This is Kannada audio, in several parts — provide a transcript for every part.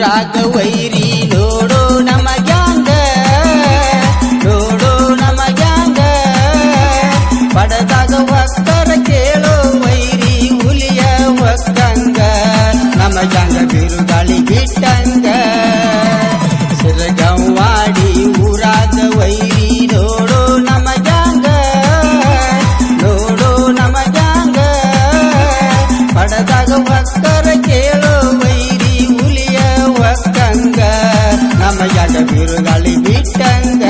ಊರಾಗ ವೈರಿ ನೋಡೋ ನಮಗ್ಯಾಂಗ ನೋಡೋ ನಮಗ್ಯಾಂಗ ಪಡೆದಾಗ ಒಕ್ಕರ ಕೇಳೋ ವೈರಿ ಹುಲಿಯ ಒಕ್ಕಂಗ ನಮಗ್ಯಾಂಗ ಬಿರುಗಾಳಿ ಬಿಟ್ಟಂಗ ಸಿರಗವ್ವಾಡಿ ಊರಾಗ ವೈರಿ ನೋಡೋ ನಮಗ್ಯಾಂಗ ನೋಡೋ ನಮಗ್ಯಾಂಗ ಪಡೆದಾಗ ಒಕ್ಕರ ಕೇಳೋ ವೈರಿ ಹುಲಿಯ ಒಕ್ಕಂಗ ನಮಗ್ಯಾಂಗ ಬಿರುಗಾಳಿ ಬಿಟ್ಟಂಗ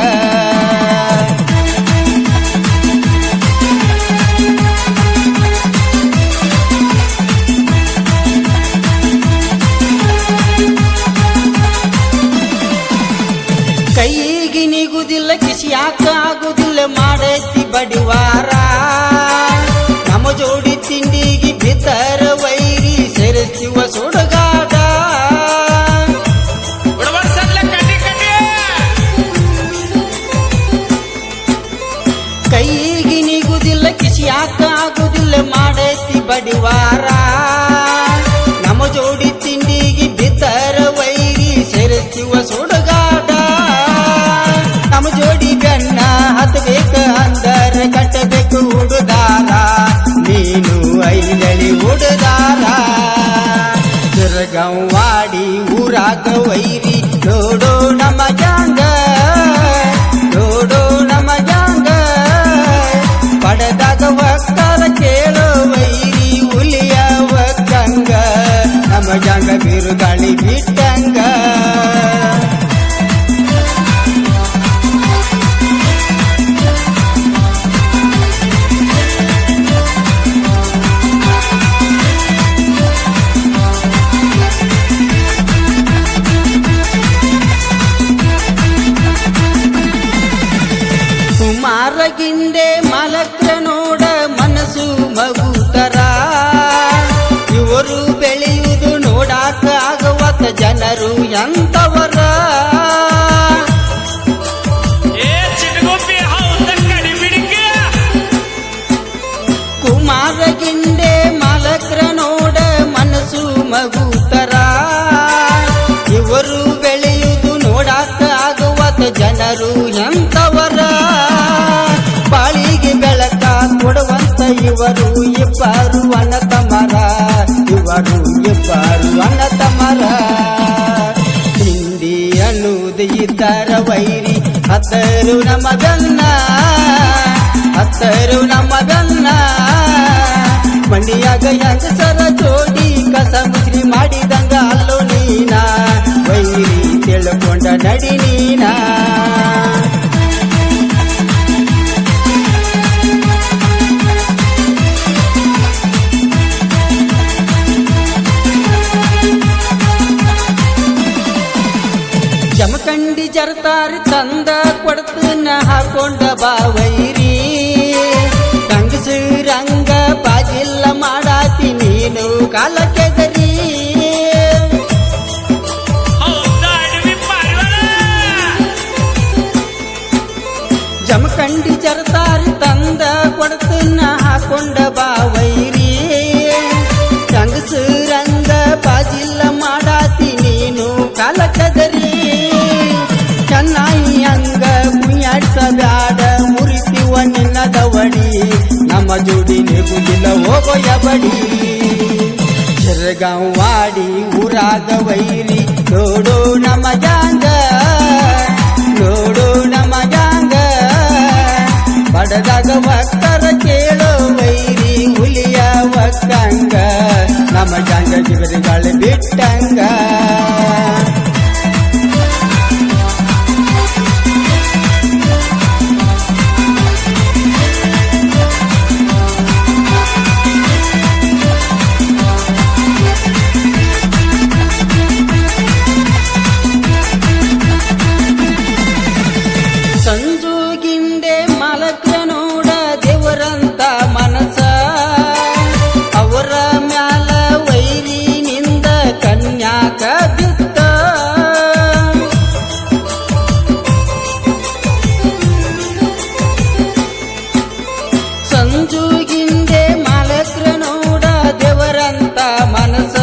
ಕೈಗೆ ನಿಗುದಿಲ್ಲ ಕಿಸಿಯಾಕ ಆಗುದಿಲ್ಲ ಮಾಡೈತಿ ಬಡಿವಾರ ನಮ್ಮ ಜೋಡಿ ತಿಂಡಿಗೆ ಬಿತ್ತರ ವೈರಿ ಸೇರಿಸುವ ಸುಡುಗಾಡ ಕೈಗೆ ನಿಗುದಿಲ್ಲ ಕಿಸಿಯಾಕ ಆಗುದಿಲ್ಲ ಮಾಡೈತಿ ಬಡಿವಾರ ನಮ್ಮ ಜೋಡಿ ತಿಂಡಿಗೆ ಬಿತ್ತರ ವೈರಿ ಸೇರಿಸುವ ಸುಡುಗಾಡ ನಮ್ಮ ಜೋಡಿ ಬೆನ್ನ ಹತ್ತಬೇಕ ಅಂದರ ಕಟ್ಟಬೇಕು ಹುಡುದಾರ ನೀನು ಐದಳಿ ಹುಡುದಾರ ಸಿರಗವ್ವಾಡಿ ಊರಾಗ ವೈರಿ ನೋಡೋ ನಮಗ್ಯಾಂಗ ನೋಡೋ ನಮಗ್ಯಾಂಗ ಪಡೆದಾಗ ಒಕ್ಕರ ಕೇಳೋ ವೈರಿ ಹುಲಿಯ ಒಕ್ಕಂಗ ನಮಗ್ಯಾಂಗ ಬಿರುಗಾಳಿ ಬಿಟ್ಟಂಗ ಕುಮಾರಗಿಂಡೆ ಮಲಕ್ರ ನೋಡ ಮನಸ್ಸು ಮಗುತರ ಇವರು ಬೆಳೆಯುವುದು ನೋಡಾಕ ಆಗವತ್ತ ಜನರು ಎಂತವರ ಕುಮಾರಗಿಂಡೆ ಮಲಕ್ರ ನೋಡ ಮನಸ್ಸು ಮಗುತರ ಇವರು ಬೆಳೆಯುವುದು ನೋಡಾಕ ಆಗವತ್ತ ಜನರು ಎಂತವರ ಬಾಳಿಗೆ ಬೆಳಕ ಕೊಡುವಂತ ಇವರು ಇಬ್ಬರು ಅಣ್ಣತಮರ ಇವರು ಇಬ್ಬರು ಅಣ್ಣತಮರ ತಿಂಡಿ ಅನ್ನುವುದು ಇದ್ದರ ವೈರಿ ಹತ್ತರು ನಮಗನ್ನ ಹತ್ತರು ನಮಗನ್ನ ಮಣಿಯಾಗ ಹೆಂಗಸರ ಜೋಡಿ ಕಸ ಮುಸ್ರಿ ಮಾಡಿದಂಗ ಅಲ್ಲೋ ನೀನ ವೈರಿ ತಿಳ್ಕೊಂಡ ನಡಿ ನೀನ ಜಮಖಂಡಿ ಜರತಾರಿ ತಂದ ಕೊಡ್ತನ ಹಾಕೊಂಡ ಬಾವೈರಿ ಕಂಗಸರಂಗ ಬಾಜಿಲ್ಲ ಮಾಡಾತಿ ನೀನು ಕಾಲ ಕೆದರಿ ಜಮಖಂಡಿ ಜರತಾರಿ ತಂದ ಕೊಡ್ತನ ಹಾಕೊಂಡ ಬಾವೈರಿ ಕಂಗಸರಂಗ ಬಾಜಿಲ್ಲ ಮಾಡಾತಿ ನೀನು ಕಾಲ ಕೆದರಿ ಚೆನ್ನಾಗಿ ಅಂಗ ಕುಯ್ಯಾಡ್ಸಬ್ಯಾಡ ಮುರಿತಿವ ನಿನ್ನ ದವಡಿ ನಮ್ಮ ಜೋಡಿ ನೆಗುದಿಲ್ಲ ಹೋಗೋಯ ಬಡಿ ಸಿರಗವ್ವಾಡಿ ಊರಾಗ ವೈರಿ ನೋಡೋ ನಮಗ್ಯಾಂಗ ನೋಡೋ ನಮಗ್ಯಾಂಗ ಪಡೆದಾಗ ಒಕ್ಕರ ಕೇಳೋ ವೈರಿ ಹುಲಿಯ ಒಕ್ಕಂಗ ನಮಗ್ಯಾಂಗ ಬಿರುಗಾಳಿ ಬಿಟ್ಟಂಗ ಸಂಜುಗಿಂಡೆ ಮಲಕ್ರ ನೋಡ ದೇವರಂತ ಮನಸ ಅವರ ಮ್ಯಾಲ ವೈರಿನಿಂದ ಕನ್ಯಾಕ ಬಿತ್ತ ಸಂಜುಗಿಂಡೆ ಮಲಕ್ರ ನೋಡ ದೇವರಂತ ಮನಸ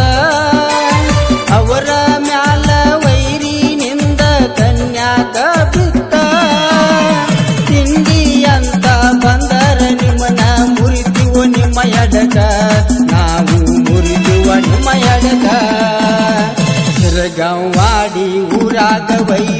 ಅವರ ಮ್ಯಾಲ ಊರಾಗ ವೈರಿ